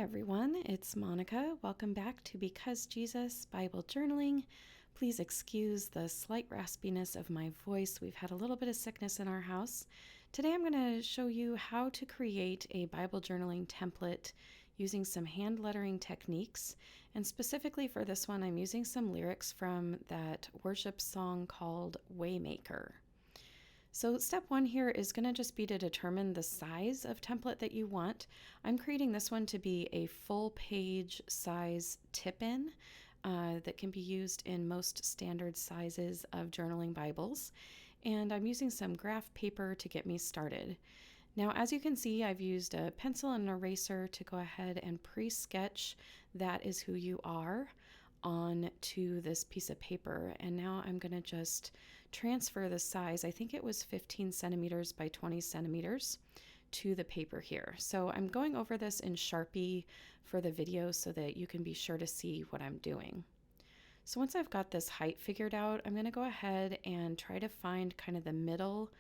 everyone, it's Monica. Welcome back to Because Jesus Bible Journaling. Please excuse the slight raspiness of my voice. We've had a little bit of sickness in our house. Today I'm going to show you how to create a Bible journaling template using some hand lettering techniques. And specifically for this one, I'm using some lyrics from that worship song called Waymaker. So step one here is going to just be to determine the size of template that you want. I'm creating this one to be a full page size tip-in that can be used in most standard sizes of journaling Bibles. And I'm using some graph paper to get me started. Now, as you can see, I've used a pencil and an eraser to go ahead and pre-sketch "That Is Who You Are" onto this piece of paper. And now I'm going to just transfer the size, I think it was 15 centimeters by 20 centimeters, to the paper here. So I'm going over this in Sharpie for the video so that you can be sure to see what I'm doing. So once I've got this height figured out, I'm going to go ahead and try to find kind of the middle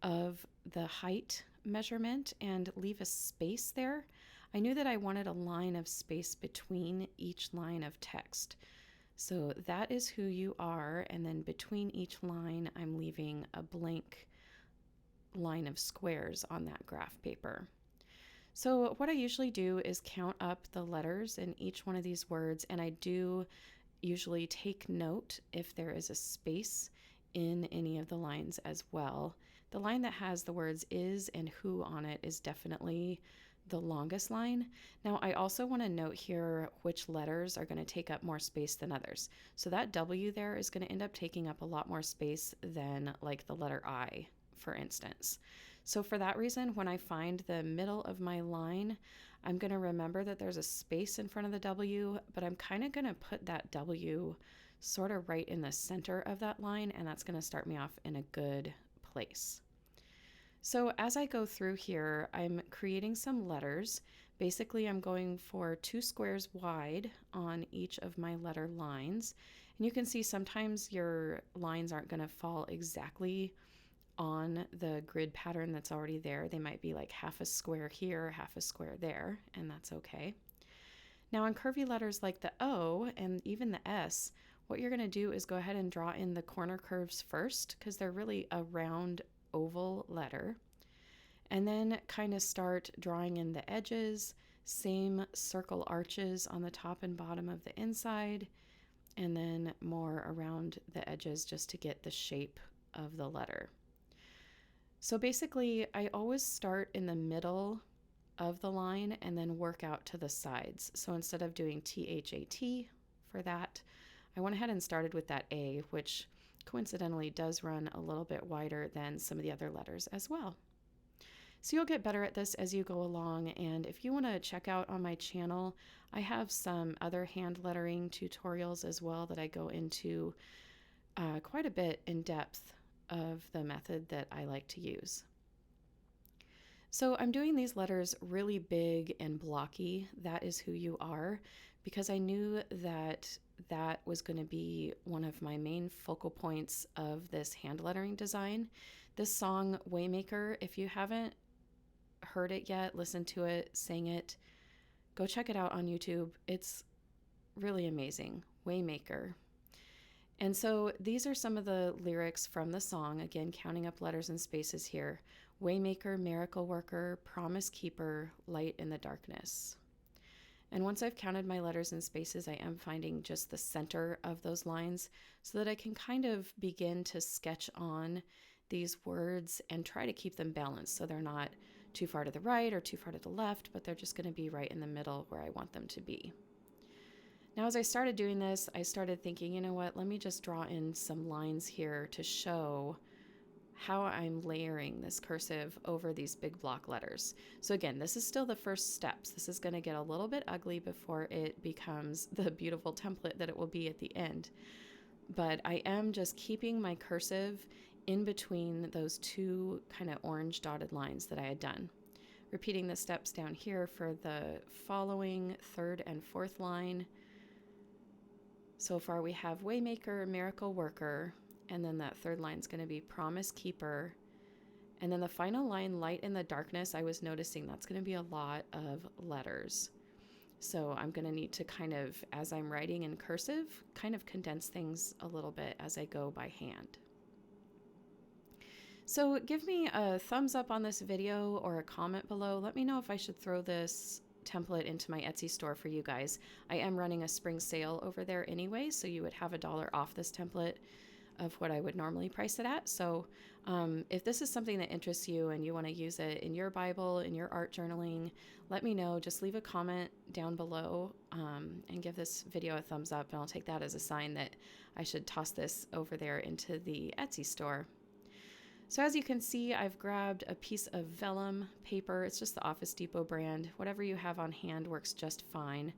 of the height measurement and leave a space there. I knew that I wanted a line of space between each line of text. So that is who you are, and then between each line I'm leaving a blank line of squares on that graph paper. So what I usually do is count up the letters in each one of these words, and I do usually take note if there is a space in any of the lines as well. The line that has the words "is" and "who" on it is definitely the longest line. Now, I also want to note here which letters are going to take up more space than others. So that W there is going to end up taking up a lot more space than like the letter I, for instance. So for that reason, when I find the middle of my line, I'm going to remember that there's a space in front of the W, but I'm kind of going to put that W sort of right in the center of that line, and that's going to start me off in a good place. So as I go through here, I'm creating some letters. Basically, I'm going for 2 squares wide on each of my letter lines. And you can see sometimes your lines aren't going to fall exactly on the grid pattern that's already there. They might be like half a square here, half a square there, and that's okay. Now on curvy letters like the O and even the S, what you're going to do is go ahead and draw in the corner curves first because they're really a round oval letter, and then kind of start drawing in the edges, same circle arches on the top and bottom of the inside, and then more around the edges just to get the shape of the letter. So basically, I always start in the middle of the line and then work out to the sides. So instead of doing THAT for that, I went ahead and started with that A, which coincidentally does run a little bit wider than some of the other letters as well. So you'll get better at this as you go along, and if you want to check out on my channel, I have some other hand lettering tutorials as well that I go into quite a bit in depth of the method that I like to use. So I'm doing these letters really big and blocky, "That is who you are," because I knew that that was going to be one of my main focal points of this hand lettering design. This song, Waymaker, if you haven't heard it yet, listen to it, sing it, go check it out on YouTube. It's really amazing. Waymaker. And so these are some of the lyrics from the song, again, counting up letters and spaces here. Waymaker, miracle worker, promise keeper, light in the darkness. And once I've counted my letters and spaces, I am finding just the center of those lines so that I can kind of begin to sketch on these words and try to keep them balanced so they're not too far to the right or too far to the left, but they're just going to be right in the middle where I want them to be. Now, as I started doing this, I started thinking, you know what, let me just draw in some lines here to show how I'm layering this cursive over these big block letters. So again, this is still the first steps. This is going to get a little bit ugly before it becomes the beautiful template that it will be at the end. But I am just keeping my cursive in between those 2 kind of orange dotted lines that I had done. Repeating the steps down here for the following 3rd and 4th line. So far we have Waymaker, miracle worker, and then that 3rd line is going to be promise keeper. And then the final line, light in the darkness, I was noticing that's going to be a lot of letters. So I'm going to need to kind of, as I'm writing in cursive, kind of condense things a little bit as I go by hand. So give me a thumbs up on this video or a comment below. Let me know if I should throw this template into my Etsy store for you guys. I am running a spring sale over there anyway, so you would have $1 off this template of what I would normally price it at. So if this is something that interests you and you want to use it in your Bible, in your art journaling, let me know. Just leave a comment down below and give this video a thumbs up, and I'll take that as a sign that I should toss this over there into the Etsy store. So as you can see, I've grabbed a piece of vellum paper. It's just the Office Depot brand. Whatever you have on hand works just fine.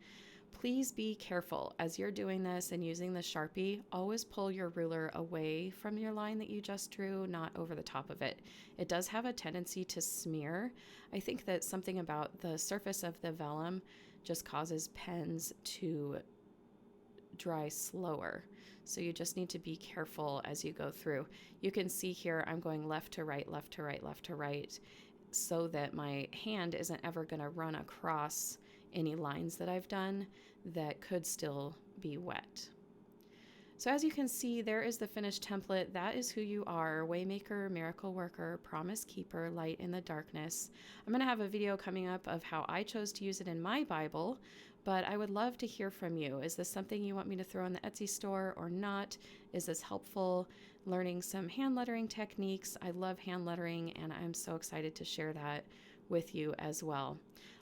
Please be careful as you're doing this and using the Sharpie. Always pull your ruler away from your line that you just drew, not over the top of it. It does have a tendency to smear. I think that something about the surface of the vellum just causes pens to dry slower. So you just need to be careful as you go through. You can see here I'm going left to right, left to right, left to right, so that my hand isn't ever going to run across any lines that I've done that could still be wet. So as you can see, there is the finished template. That is who you are: waymaker, miracle worker, promise keeper, light in the darkness. I'm going to have a video coming up of how I chose to use it in my Bible, but I would love to hear from you. Is this something you want me to throw in the Etsy store or not? Is this helpful? Learning some hand lettering techniques. I love hand lettering, and I'm so excited to share that with you as well.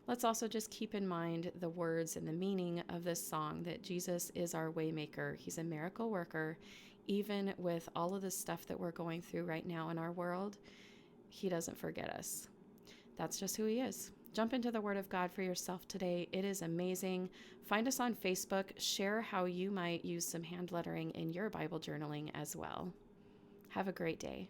Let's also just keep in mind the words and the meaning of this song, that Jesus is our waymaker. He's a miracle worker. Even with all of the stuff that we're going through right now in our world, he doesn't forget us. That's just who he is. Jump into the Word of God for yourself today. It is amazing. Find us on Facebook. Share how you might use some hand lettering in your Bible journaling as well. Have a great day.